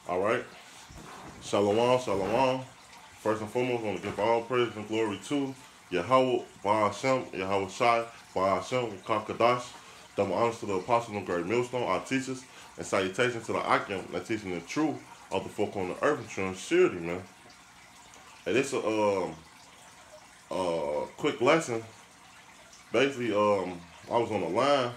All right. Shalom, shalom. First and foremost, I want to give all praise and glory to Yahweh, Ba'ashem, Yahweh Shai, Ba'ashem, Kakadash. Double honors to the apostle and great millstone, our teachers, and salutations to the Akim that teaching the truth of the folk on the earth and true and surety, man. And it's a quick lesson. Basically, I was on the line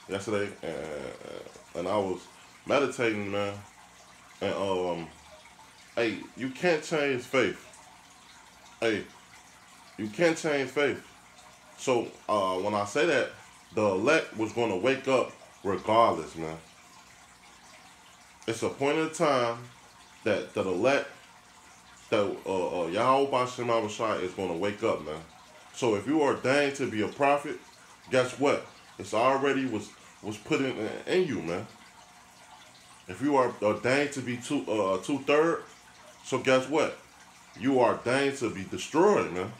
yesterday and I was meditating, man. And hey, you can't change faith. Hey, you can't change faith. So when I say that, the elect was going to wake up regardless, man. It's a point in time that the elect, that Yahweh Bashem Abishai is going to wake up, man. So if you are ordained to be a prophet, guess what? It's already was put in you, man. If you are ordained to be two-third, so guess what? You are ordained to be destroyed, man.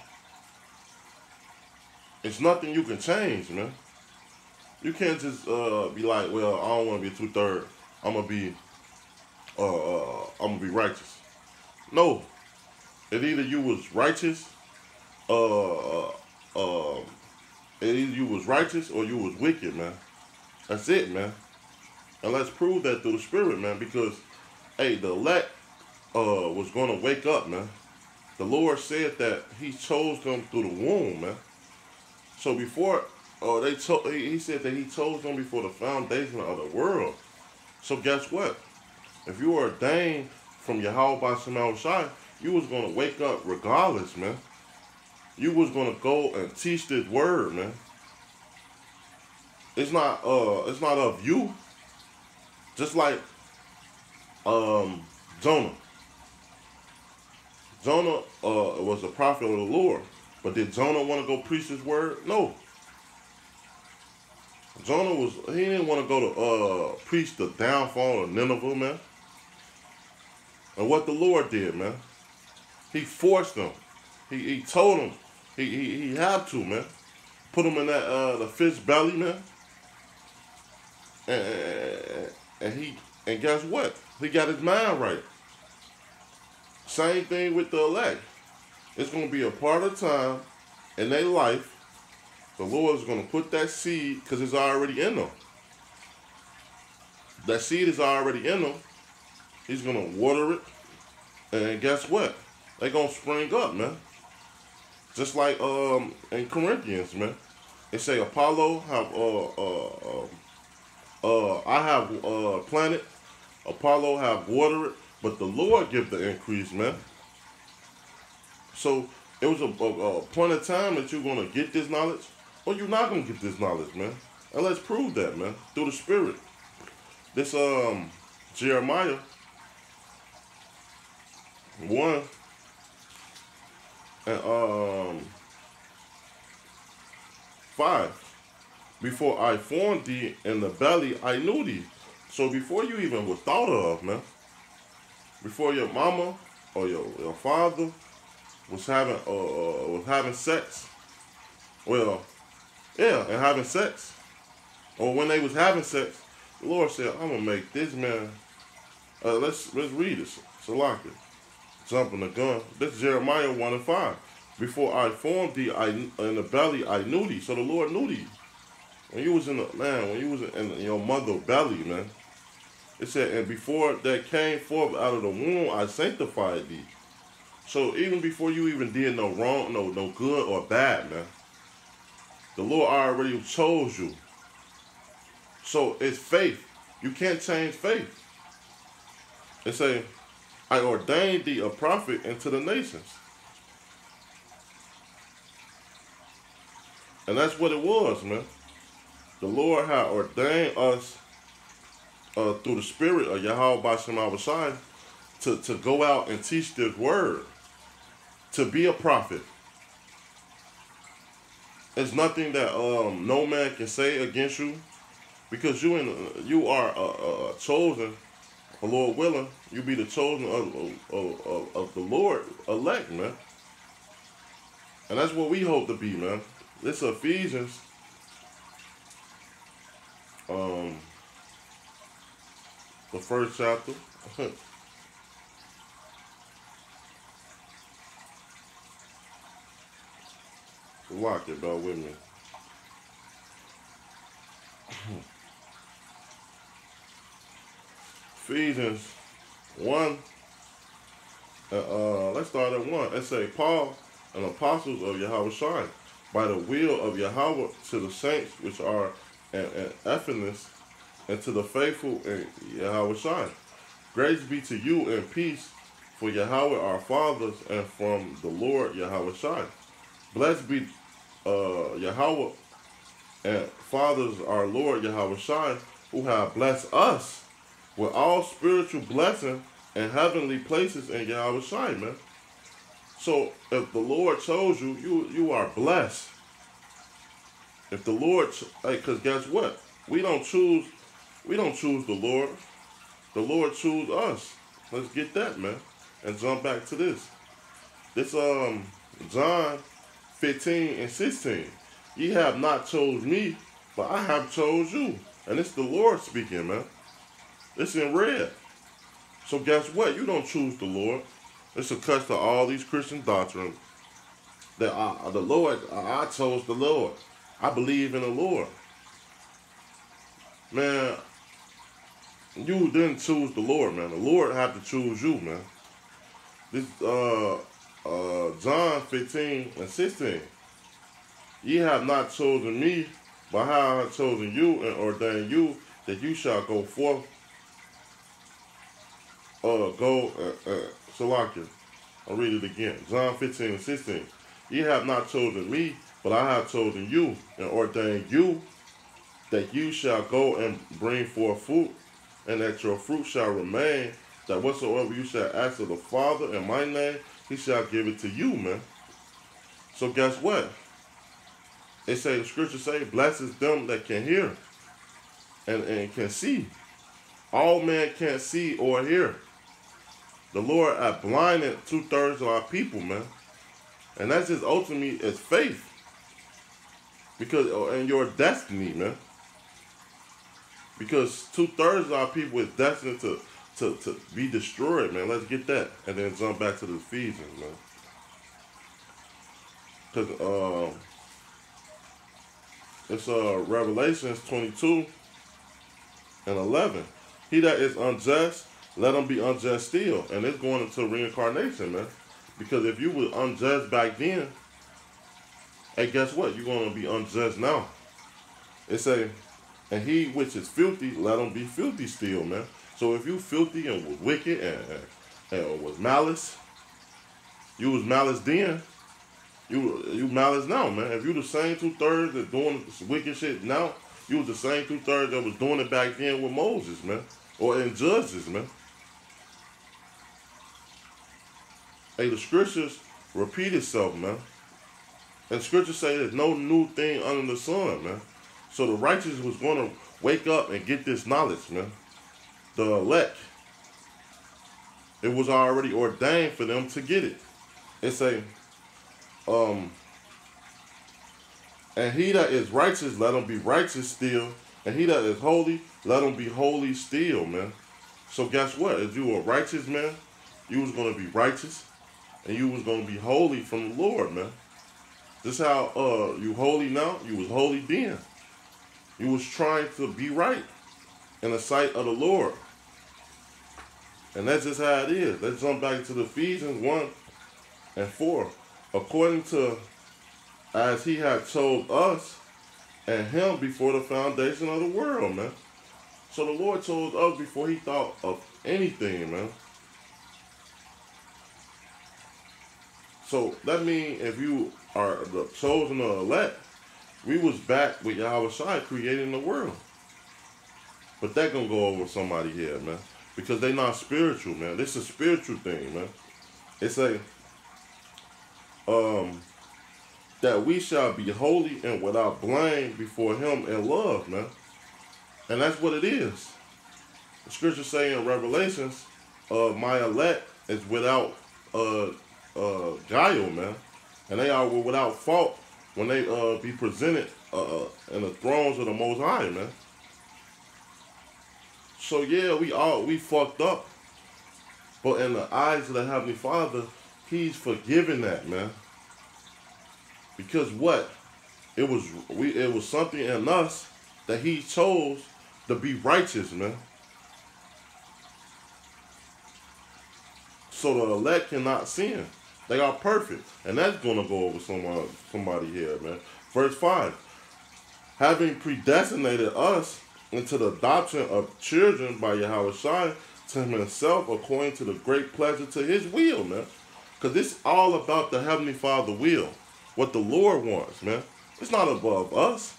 It's nothing you can change, man. You can't just be like, well, I don't want to be two-third. I'm gonna be righteous. No, it either you was righteous, uh, uh, it either you was righteous or you was wicked, man. That's it, man. And let's prove that through the Spirit, man. Because, hey, the elect was gonna wake up, man. The Lord said that He chose them through the womb, man. So before He said that He chose them before the foundation of the world. So guess what? If you were ordained from Yahweh by Shemal Shai, you was gonna wake up regardless, man. You was gonna go and teach this word, man. It's not of you. Just like Jonah. Jonah was a prophet of the Lord. But did Jonah want to go preach his word? No. He didn't want to go to preach the downfall of Nineveh, man. And what the Lord did, man, He forced him. He told him he had to, man. Put him in that the fish belly, man. And guess what? He got his mind right. Same thing with the elect. It's going to be a part of time in their life. The Lord is going to put that seed because it's already in them. That seed is already in them. He's going to water it. And guess what? They're going to spring up, man. Just like in Corinthians, man. They say Apollo have I have planted, Apollo have watered, but the Lord give the increase, man. So it was a point of time that you're gonna get this knowledge, or you're not gonna get this knowledge, man. And let's prove that, man, through the Spirit. This Jeremiah 1 and 5. Before I formed thee in the belly, I knew thee. So before you even was thought of, man, before your mama or your father was having sex, well, yeah, and having sex, or when they was having sex, the Lord said, I'm gonna make this man. Let's read this. Salaki, jumping the gun. This is Jeremiah 1 and 5. Before I formed thee, in the belly, I knew thee. So the Lord knew thee. When you was in your mother's belly, man, it said, and before that came forth out of the womb, I sanctified thee. So even before you even did no wrong, no good or bad, man, the Lord already chose you. So it's faith. You can't change faith. It say, I ordained thee a prophet into the nations. And that's what it was, man. The Lord had ordained us through the Spirit of Yahweh Bashem Abishai to go out and teach this word, to be a prophet. There's nothing that no man can say against you, because you are chosen. The Lord willing, you be the chosen of the Lord elect, man. And that's what we hope to be, man. This Ephesians 4 the first chapter. Lock it, bear with me. Ephesians 1. Let's start at 1. It say, Paul, an apostle of Yahweh Shai, by the will of Yahweh, to the saints which are in Ephesus, and to the faithful in Yahweh Shai. Grace be to you and peace for Yahweh our fathers and from the Lord Yahweh Shai. Blessed be Yahweh and fathers our Lord Yahweh Shai, who have blessed us with all spiritual blessing and heavenly places in Yahweh Shai, man. So if the Lord chose you, you are blessed. If the Lord, because guess what? We don't choose the Lord. The Lord chose us. Let's get that, man. And jump back to this. This John 15 and 16. Ye have not chose me, but I have chose you. And it's the Lord speaking, man. It's in red. So guess what? You don't choose the Lord. It's a cut to all these Christian doctrines that I chose the Lord. I believe in the Lord. Man, you didn't choose the Lord, man. The Lord had to choose you, man. This John 15 and 16. Ye have not chosen me, but I have chosen you and ordained you that you shall go forth. Salakia. I'll read it again. John 15 and 16. Ye have not chosen me, but I have chosen you and ordained you that you shall go and bring forth fruit, and that your fruit shall remain, that whatsoever you shall ask of the Father in my name, he shall give it to you, man. So guess what? They say, the scriptures say, blessed is them that can hear and can see. All men can't see or hear. The Lord had blinded 2/3 of our people, man. And that's just ultimately is faith. Because and your destiny, man. Because 2/3 of our people is destined to be destroyed, man. Let's get that. And then jump back to the Ephesians, man. Because it's Revelations 22 and 11. He that is unjust, let him be unjust still. And it's going into reincarnation, man. Because if you were unjust back then, hey, guess what? You're going to be unjust now. It say, and he which is filthy, let him be filthy still, man. So if you filthy and was wicked and was malice, you was malice then, you malice now, man. If you the same 2/3 that doing this wicked shit now, you was the same 2/3 that was doing it back then with Moses, man. Or in Judges, man. Hey, the scriptures repeat itself, man. And scriptures say there's no new thing under the sun, man. So the righteous was going to wake up and get this knowledge, man. The elect, it was already ordained for them to get it. It say, and he that is righteous, let him be righteous still. And he that is holy, let him be holy still, man. So guess what? If you were righteous, man, you was going to be righteous. And you was going to be holy from the Lord, man. This how you holy now, you was holy then. You was trying to be right in the sight of the Lord. And that's just how it is. Let's jump back to the Ephesians 1 and 4. According to as he had told us and him before the foundation of the world, man. So the Lord told us before he thought of anything, man. So that means if you are the chosen or elect, we was back with Yahweh Shai creating the world. But that gonna go over somebody here, man. Because they not spiritual, man. This is a spiritual thing, man. It's a that we shall be holy and without blame before him in love, man. And that's what it is. The scriptures say in Revelations, my elect is without guile, man. And they are without fault when they be presented in the thrones of the Most High, man. So yeah, we fucked up. But in the eyes of the Heavenly Father, He's forgiving that, man. Because what? It was something in us that He chose to be righteous, man. So the elect cannot sin. They are perfect. And that's gonna go over somebody here, man. Verse 5. Having predestinated us into the adoption of children by Yahweh Shai to Himself according to the great pleasure to His will, man. Because it's all about the Heavenly Father will. What the Lord wants, man. It's not above us.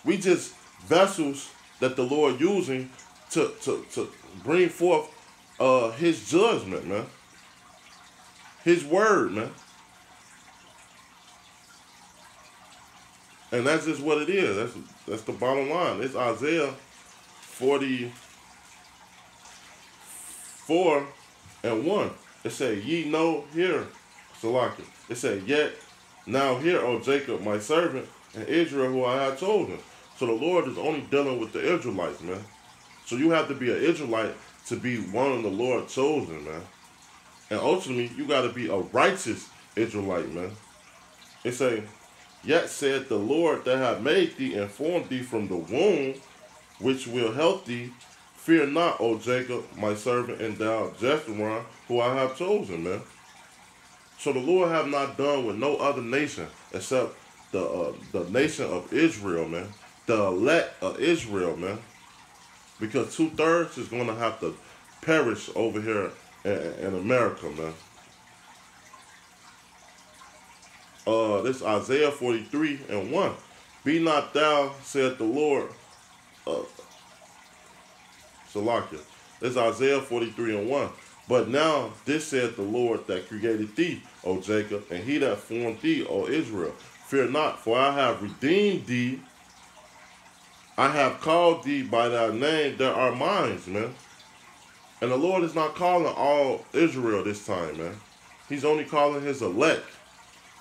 We just vessels that the Lord using to bring forth His judgment, man. His word, man. And that's just what it is. That's the bottom line. It's Isaiah 44:1. It said, ye know, hear, Salaki. It said, yet now hear, O Jacob, my servant, and Israel, who I have chosen. So the Lord is only dealing with the Israelites, man. So you have to be an Israelite to be one of the Lord chosen, man. And ultimately, you got to be a righteous Israelite, man. It say, yet said the Lord that hath made thee and formed thee from the womb, which will help thee. Fear not, O Jacob, my servant, and thou, Jeshurun, who I have chosen, man. So the Lord have not done with no other nation except the nation of Israel, man. The elect of Israel, man. Because 2/3 is going to have to perish over here in America, man. This Isaiah 43:1. Be not thou, said the Lord, Salakia. This Isaiah 43:1. But now this said the Lord that created thee, O Jacob, and He that formed thee, O Israel. Fear not, for I have redeemed thee. I have called thee by thy name. There are mine, man. And the Lord is not calling all Israel this time, man. He's only calling His elect.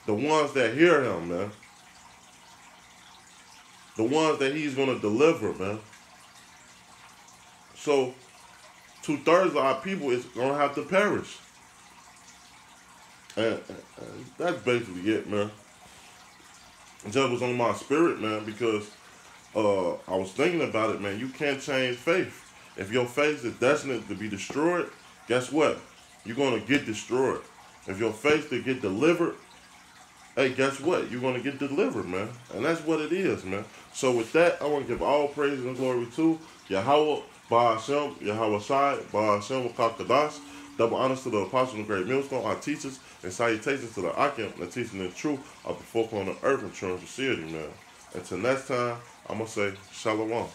The ones that hear Him, man. The ones that He's going to deliver, man. So 2/3 of our people is going to have to perish. And that's basically it, man. That was on my spirit, man, because I was thinking about it, man. You can't change faith. If your faith is destined to be destroyed, guess what? You're going to get destroyed. If your faith to get delivered, hey, guess what? You're going to get delivered, man. And that's what it is, man. So with that, I want to give all praise and glory to Yahweh, Ba'ashem, Yahweh Shai, Ba'ashem, Kakadash. Double honors to the Apostle and Great Millstone, our teachers, and salutations to the Akim, the teaching the truth of the folk on the earth and true sincerity, man. Until next time, I'm going to say Shalom.